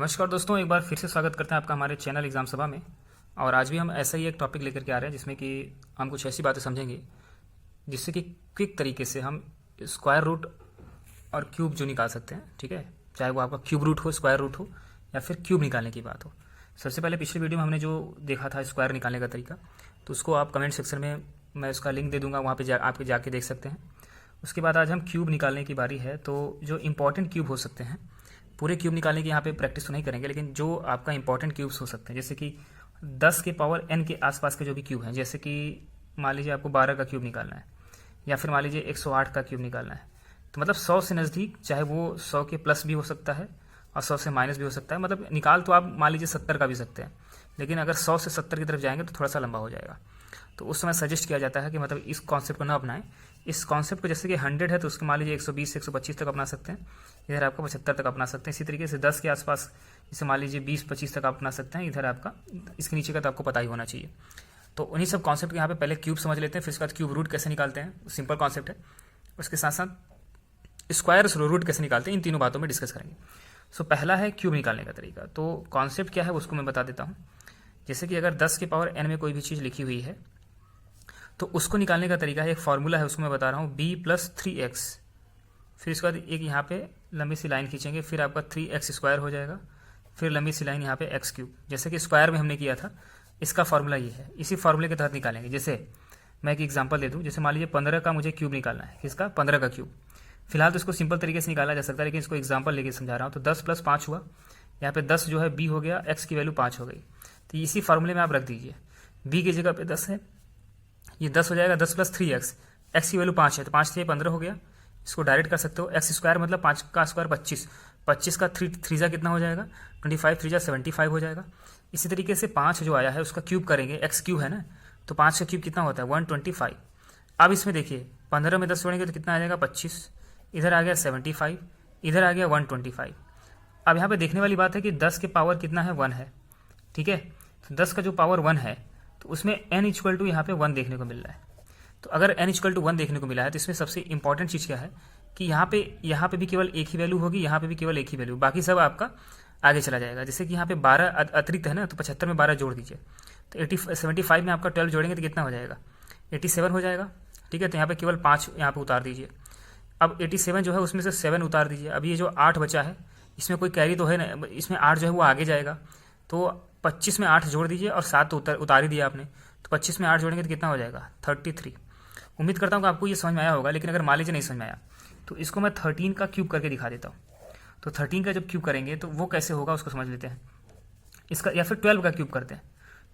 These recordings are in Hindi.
नमस्कार दोस्तों, एक बार फिर से स्वागत करते हैं आपका हमारे चैनल एग्जाम सभा में। और आज भी हम ऐसा ही एक टॉपिक लेकर के आ रहे हैं जिसमें कि हम कुछ ऐसी बातें समझेंगे जिससे कि क्विक तरीके से हम स्क्वायर रूट और क्यूब जो निकाल सकते हैं। ठीक है, चाहे वो आपका क्यूब रूट हो, स्क्वायर रूट हो या फिर क्यूब निकालने की बात हो। सबसे पहले पिछले वीडियो में हमने जो देखा था स्क्वायर निकालने का तरीका, तो उसको आप कमेंट सेक्शन में मैं उसका लिंक दे दूँगा, वहाँ पर आप जाके देख सकते हैं। उसके बाद आज हम क्यूब निकालने की बारी है। तो जो इम्पॉर्टेंट क्यूब हो सकते हैं, पूरे क्यूब निकालने की यहाँ पे प्रैक्टिस तो नहीं करेंगे, लेकिन जो आपका इंपॉर्टेंट क्यूब्स हो सकते हैं, जैसे कि 10 के पावर n के आसपास के जो भी क्यूब हैं, जैसे कि मान लीजिए आपको 12 का क्यूब निकालना है या फिर मान लीजिए 108 का क्यूब निकालना है, तो मतलब 100 से नज़दीक, चाहे वो 100 के प्लस भी हो सकता है और 100 से माइनस भी हो सकता है। मतलब निकाल तो आप मान लीजिए 70 का भी सकते हैं, लेकिन अगर 100 से 70 की तरफ जाएंगे तो थोड़ा सा लंबा हो जाएगा। तो उस समय सजेस्ट किया जाता है कि मतलब इस कॉन्सेप्ट को ना अपनाएं। इस कॉन्सेप्ट को जैसे कि 100 है तो उसको मान लीजिए 120 से 125 तक अपना सकते हैं, इधर आपका 75 तक अपना सकते हैं। इसी तरीके से 10 के आसपास इसे मान लीजिए 20-25 तक आप अपना सकते हैं, इधर आपका इसके नीचे का तो आपको पता ही होना चाहिए। तो उन्हीं सब कॉन्सेप्ट यहाँ पे पहले क्यूब समझ लेते हैं, फिर उसके बाद क्यूब रूट कैसे निकालते हैं, सिंपल कॉन्सेप्ट है। उसके साथ साथ स्क्वायर रूट कैसे निकालते हैं, इन तीनों बातों में डिस्कस करेंगे। सो पहला है क्यूब निकालने का तरीका। तो कॉन्सेप्ट क्या है उसको मैं बता देता हूँ। जैसे कि अगर 10 के पावर n में कोई भी चीज़ लिखी हुई है तो उसको निकालने का तरीका है, एक फार्मूला है उसको मैं बता रहा हूँ, b+3x। फिर इसके बाद एक यहाँ पे लंबी सी लाइन खींचेंगे, फिर आपका 3x स्क्वायर हो जाएगा, फिर लंबी सी लाइन यहाँ पे x क्यूब, जैसे कि स्क्वायर में हमने किया था। इसका फार्मूला ये है, इसी फार्मूले के तहत निकालेंगे। जैसे मैं एक एग्जांपल दे दूँ, जैसे मान लीजिए 15 का मुझे क्यूब निकालना है, किसका, 15 का क्यूब। फिलहाल तो इसको सिंपल तरीके से निकाला जा सकता है, लेकिन इसको एग्जाम्पल लेके समझा रहा हूँ। तो 10 + 5 हुआ, यहाँ पे 10 जो है b हो गया, x की वैल्यू 5 हो गई। तो इसी फार्मूले में आप रख दीजिए, b की जगह पे 10 है, ये 10 हो जाएगा, 10 + 3x, x की वैल्यू 5 है तो 5 से 15 हो गया। इसको डायरेक्ट कर सकते हो, एक्स स्क्वायर मतलब 5 का स्क्वायर 25, 25 का 3 कितना हो जाएगा, 25, 3 75 हो जाएगा। इसी तरीके से 5 जो आया है उसका क्यूब करेंगे, एक्स क्यूब है ना, तो 5 का क्यूब कितना होता है, 125। अब इसमें देखिए 15 में 10 जोड़ेंगे तो कितना आ जाएगा, 25, इधर आ गया 75, इधर आ गया 125। अब यहाँ पे देखने वाली बात है कि 10 के पावर कितना है, 1 है। ठीक है, तो 10 का जो पावर 1 है तो उसमें n इक्वल टू यहाँ पे 1 देखने को मिल रहा है। तो अगर n इक्वल टू 1 देखने को मिला है तो इसमें सबसे इंपॉर्टेंट चीज़ क्या है कि यहाँ पे भी केवल एक ही वैल्यू होगी, यहाँ पे भी केवल एक ही वैल्यू, बाकी सब आपका आगे चला जाएगा। जैसे कि यहाँ पे 12 अतिरिक्त है ना, तो 75 में 12 जोड़ दीजिए, तो 75 में आपका 12 जोड़ेंगे तो कितना हो जाएगा, 87 हो जाएगा। ठीक है, तो यहाँ पे केवल 5 यहाँ पे उतार दीजिए। अब 87 जो है उसमें से 7 उतार दीजिए। अब ये जो 8 बचा है इसमें कोई कैरी तो है ना, इसमें 8 जो है वो आगे जाएगा, तो 25 में 8 जोड़ दीजिए और 7 तो उतार ही दिया आपने, तो 25 में 8 जोड़ेंगे तो कितना हो जाएगा, 33। उम्मीद करता हूँ कि आपको ये समझ में आया होगा, लेकिन अगर मान लीजिए नहीं समझ में आया तो इसको मैं 13 का क्यूब करके दिखा देता हूँ। तो 13 का जब क्यूब करेंगे तो वो कैसे होगा उसको समझ लेते हैं इसका, या फिर 12 का क्यूब करते हैं।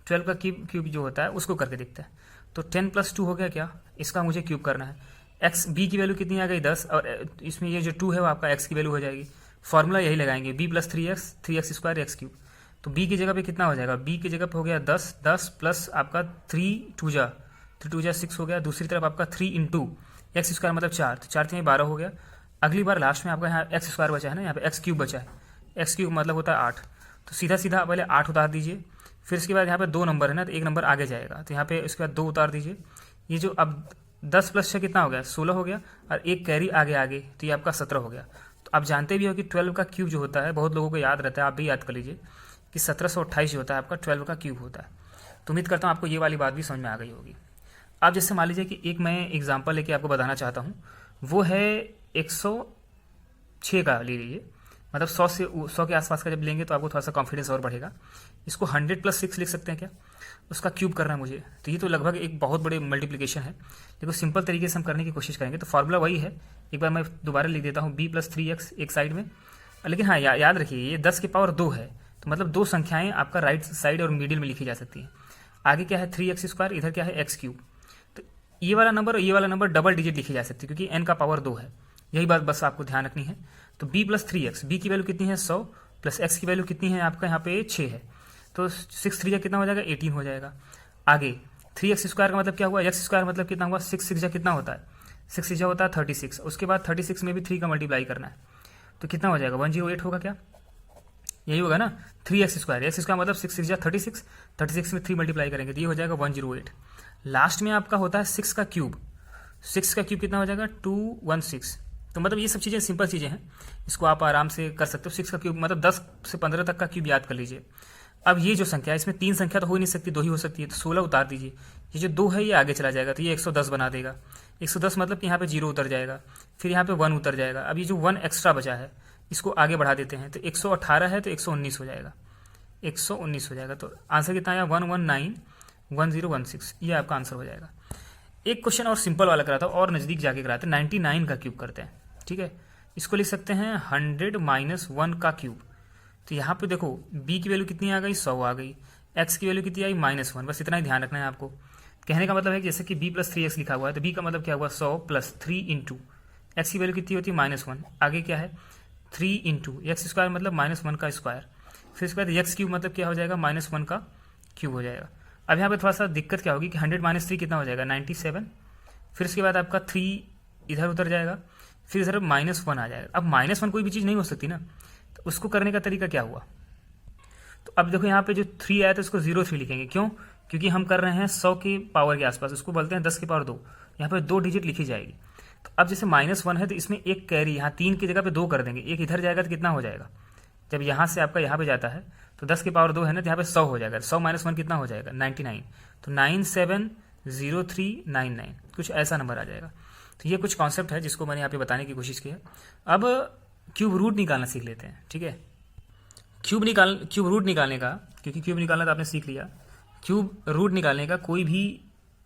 12 का क्यूब जो होता है उसको करके देखते हैं। तो 10 + 2 हो गया क्या, इसका मुझे क्यूब करना है। एक्स बी की वैल्यू कितनी आ गई, 10, और इसमें ये जो 2 है वो आपका एक्स की वैल्यू हो जाएगी। फॉर्मूला यही लगाएंगे, b+3x, 3x square x cube. तो b की जगह पे कितना हो जाएगा, b की जगह पे हो गया 10, 10 प्लस आपका 3 2 जा 6 हो गया। दूसरी तरफ आपका 3 × x स्क्वायर मतलब 4, तो 4 3 12 हो गया। अगली बार लास्ट में आपका यहाँ x स्क्वायर बचा है ना, यहाँ पे x क्यूब बचा है, x क्यूब मतलब होता है 8। तो सीधा सीधा पहले 8 उतार दीजिए, फिर इसके बाद यहाँ पे 2 नंबर है ना, तो 1 नंबर आगे जाएगा, तो यहाँ पे उसके बाद 2 उतार दीजिए। ये जो अब 10 + 6 कितना हो गया, 16 हो गया, और एक कैरी आगे, तो ये आपका 17 हो गया। तो आप जानते भी हो कि 12 का क्यूब जो होता है, बहुत लोगों को याद रहता है, आप भी याद कर लीजिए कि 1728 जो होता है आपका 12 का क्यूब होता है। तो उम्मीद करता हूँ आपको ये वाली बात भी समझ में आ गई होगी। अब जैसे मान लीजिए कि एक मैं एग्जांपल लेके आपको बताना चाहता हूँ, वो है 106 का ले लीजिए, मतलब 100 के आसपास का जब लेंगे तो आपको थोड़ा सा कॉन्फिडेंस और बढ़ेगा। इसको 100 + 6 लिख सकते हैं क्या, उसका क्यूब करना है मुझे। तो ये तो लगभग एक बहुत बड़े मल्टीप्लिकेशन है, लेकिन सिंपल तरीके से हम करने की कोशिश करेंगे। तो फार्मूला वही है, एक बार मैं दोबारा लिख देता हूँ, b+3x एक साइड में। लेकिन हाँ, याद रखिए ये 10 के पावर 2 है, तो मतलब 2 संख्याएं आपका राइट साइड और मिडिल में लिखी जा सकती हैं। आगे क्या है 3x स्क्वायर, इधर क्या है x क्यूब। तो ये वाला नंबर और ये वाला नंबर डबल डिजिट लिखी जा सकती है, क्योंकि n का पावर 2 है। यही बात बस आपको ध्यान रखनी है। तो b+3x, b की वैल्यू कितनी है 100, प्लस x की वैल्यू कितनी है आपका यहाँ पे 6 है, तो 6 3 कितना हो जाएगा, 18 हो जाएगा। आगे 3x स्क्वायर का मतलब क्या हुआ, x स्क्वायर मतलब कितना हुआ, 6 6 कितना होता है, 6 6 होता है 36। उसके बाद 36 में भी 3 का मल्टीप्लाई करना है, तो कितना हो जाएगा, 108 होगा क्या, यही होगा ना। 3x स्क्वायर, एक्स स्क्वायर मतलब 6 6 36, 36 में 3 मल्टीप्लाई करेंगे तो ये हो जाएगा 108। लास्ट में आपका होता है 6 का क्यूब, 6 का क्यूब कितना हो जाएगा, 216। तो मतलब ये सब चीज़ें सिंपल चीज़ें हैं, इसको आप आराम से कर सकते हो। 6 का क्यूब मतलब 10 से 15 तक का क्यूब याद कर लीजिए। अब ये जो संख्या है इसमें 3 संख्या तो हो ही नहीं सकती, 2 ही हो सकती है, तो 16 उतार दीजिए। ये जो 2 है ये आगे चला जाएगा तो ये 110 बना देगा। 110 मतलब कि यहाँ पे 0 उतर जाएगा, फिर यहाँ पे 1 उतर जाएगा। अब ये जो 1 एक्स्ट्रा बचा है इसको आगे बढ़ा देते हैं, तो 118 है तो 119 हो जाएगा, 119 हो जाएगा। तो आंसर कितना आया 1191016, ये आपका आंसर हो जाएगा। एक क्वेश्चन और सिंपल वाला कराता हूँ और नज़दीक जाके कराते हैं, 99 का क्यूब करते हैं। ठीक है, इसको लिख सकते हैं 100 - 1 का क्यूब। तो यहाँ पे देखो b की वैल्यू कितनी आ गई, 100 आ गई, x की वैल्यू कितनी आई -1। बस इतना ही ध्यान रखना है आपको। कहने का मतलब है कि जैसे कि b + 3x लिखा हुआ है तो b का मतलब क्या हुआ 100 + 3 इंटू एक्स की वैल्यू कितनी होती है -1, आगे क्या है 3 इंटू एक्स स्क्वायर मतलब -1 का स्क्वायर, फिर इसके बाद एक्स क्यूब मतलब क्या हो जाएगा -1 का क्यूब हो जाएगा। अब यहाँ पे थोड़ा सा दिक्कत क्या होगी कि 100 - 3 कितना हो जाएगा 97, फिर उसके बाद आपका 3 इधर उतर जाएगा, फिर इधर -1 आ जाएगा। अब -1 कोई भी चीज़ नहीं हो सकती ना, तो उसको करने का तरीका क्या हुआ। तो अब देखो यहाँ पे जो 3 आया तो इसको 03 लिखेंगे, क्यों, क्योंकि हम कर रहे हैं 100 की पावर के आसपास, उसको बोलते हैं 10 की पावर 2, यहाँ पे 2 डिजिट लिखी जाएगी। तो अब जैसे -1 है तो इसमें एक कैरी, यहाँ 3 की जगह पे 2 कर देंगे, एक इधर जाएगा तो कितना हो जाएगा, जब यहाँ से आपका यहाँ पे जाता है तो 10 की पावर 2 है ना, तो यहाँ पे 100 हो जाएगा, 100 - 1 कितना हो जाएगा 99, तो 970399 कुछ ऐसा नंबर आ जाएगा। तो ये कुछ कॉन्सेप्ट है जिसको मैंने यहाँ पे बताने की कोशिश की है। अब क्यूब रूट निकालना सीख लेते हैं। ठीक है, क्यूब रूट निकालने का, क्योंकि क्यूब निकालना तो आपने सीख लिया, क्यूब रूट निकालने का कोई भी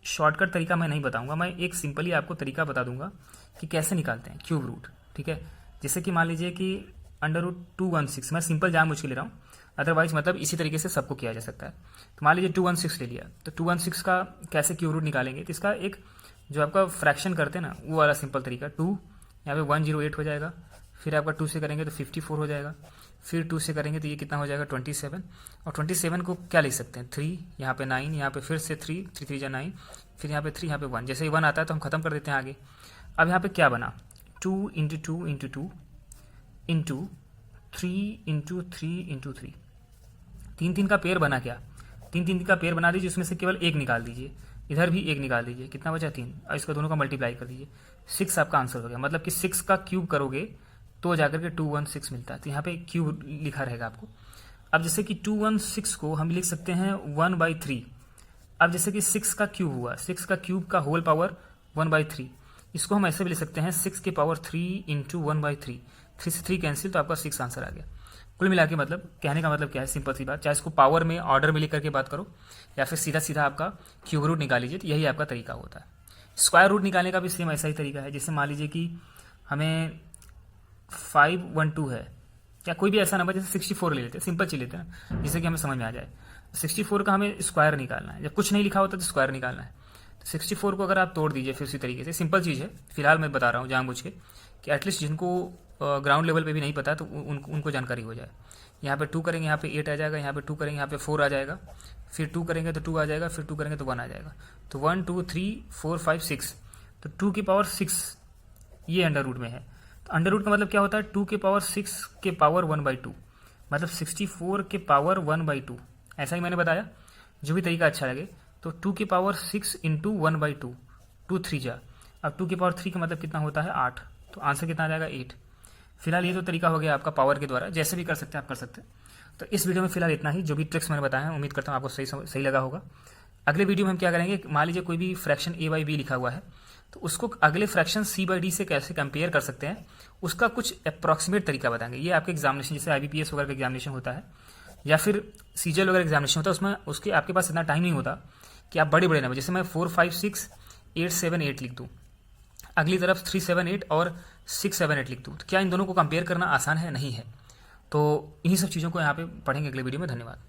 शॉर्टकट तरीका मैं नहीं बताऊंगा, मैं एक सिंपली आपको तरीका बता दूंगा कि कैसे निकालते हैं क्यूब रूट। ठीक है, जैसे कि मान लीजिए कि √216, मैं सिंपल जानबूझ के ले रहा हूँ, अदरवाइज मतलब इसी तरीके से सबको किया जा सकता है। तो मान लीजिए 216 ले लिया, तो 216 का कैसे क्यूब रूट निकालेंगे, तो इसका एक जो आपका फ्रैक्शन करते हैं ना वो वाला सिंपल तरीका, 2 यहाँ पे 108 हो जाएगा, फिर आपका 2 से करेंगे तो 54 हो जाएगा, फिर 2 से करेंगे तो ये कितना हो जाएगा 27, और 27 को क्या लिख सकते हैं 3, यहाँ पे 9, यहाँ पे फिर से 3 3 जा 9, फिर यहाँ पे 3, यहाँ पे 1, जैसे ही 1 आता है तो हम खत्म कर देते हैं आगे। अब यहाँ पे क्या बना 2 × 2 × 2 इंटू 3 × 3 × 3, 3 का पेयर बना क्या, 3 का पेयर बना दीजिए, उसमें से केवल एक निकाल दीजिए, इधर भी एक निकाल दीजिए, कितना बचा 3, और इसका दोनों का मल्टीप्लाई कर दीजिए, 6 आपका आंसर हो गया। मतलब कि 6 का क्यूब करोगे तो जाकर के 216 मिलता है, तो यहाँ पे क्यूब लिखा रहेगा आपको। अब जैसे कि 216 को हम लिख सकते हैं 1/3। अब जैसे कि 6 का क्यूब हुआ, 6 का क्यूब का होल पावर 1/3, इसको हम ऐसे भी लिख सकते हैं 6 की पावर 3 × 1/3, 3 से 3 कैंसिल, तो आपका 6 आंसर आ गया। कुल मिला के मतलब कहने का मतलब क्या है, सिंपल सी बात, चाहे इसको पावर में ऑर्डर में लिख करके बात करो या फिर सीधा सीधा आपका क्यूब रूट निकाल लीजिए, तो यही आपका तरीका होता है। स्क्वायर रूट निकालने का भी सेम ऐसा ही तरीका है। जैसे मान लीजिए कि हमें 512 है या कोई भी ऐसा नंबर, जैसे 64 ले लेते हैं, सिंपल चीज लेते हैं जिससे कि हमें समझ में आ जाए। 64 का हमें स्क्वायर निकालना है, जब कुछ नहीं लिखा होता तो स्क्वायर निकालना है। तो 64 को अगर आप तोड़ दीजिए फिर उसी तरीके से, सिंपल चीज़ है, फिलहाल मैं बता रहा हूँ जानबूझ के कि एटलीस्ट जिनको ग्राउंड लेवल पे भी नहीं पता तो उनको जानकारी हो जाए। यहाँ पे 2 करेंगे, यहाँ पे 8 आ जाएगा, यहाँ पे 2 करेंगे, यहाँ पे 4 आ जाएगा, फिर 2 करेंगे तो 2 आ जाएगा, फिर 2 करेंगे तो 1 आ जाएगा। तो 1 2 3 4 5 6, तो 2 की पावर 6 ये अंडर रूट में है। तो अंडर रूट का मतलब क्या होता है 2 के पावर 6 के पावर 1/2, मतलब 64 के पावर 1/2। ऐसा ही मैंने बताया, जो भी तरीका अच्छा लगे। तो 2 की पावर 6 × 1/2, 2 3 जा, अब 2 की पावर 3 का मतलब कितना होता है 8, तो आंसर कितना आ जाएगा 8। फिलहाल ये तो तरीका हो गया आपका पावर के द्वारा, जैसे भी कर सकते हैं आप कर सकते हैं। तो इस वीडियो में फिलहाल इतना ही, जो भी ट्रिक्स मैंने बताया है उम्मीद करता हूँ आपको सही लगा होगा। अगले वीडियो में हम क्या करेंगे, मान लीजिए कोई भी फ्रैक्शन a/b लिखा हुआ है, तो उसको अगले फ्रैक्शन c/d से कैसे कंपेयर कर सकते हैं, उसका कुछ अप्रॉक्सीमेट तरीका बताएंगे। ये आपके एग्जामिनेशन, जैसे IBPS वगैरह का एग्जामिनेशन होता है या फिर CGL वगैरह एग्जामिनेशन होता है, उसमें उसके आपके पास इतना टाइम नहीं होता कि आप बड़े नंबर, जैसे मैं 4 5 6 8 7 8 लिख दूँ, अगली तरफ 3 7 8 और 6 7 8 लिख दूँ, तो क्या इन दोनों को कंपेयर करना आसान है? नहीं है। तो इन्हीं सब चीज़ों को यहाँ पे पढ़ेंगे अगले वीडियो में। धन्यवाद।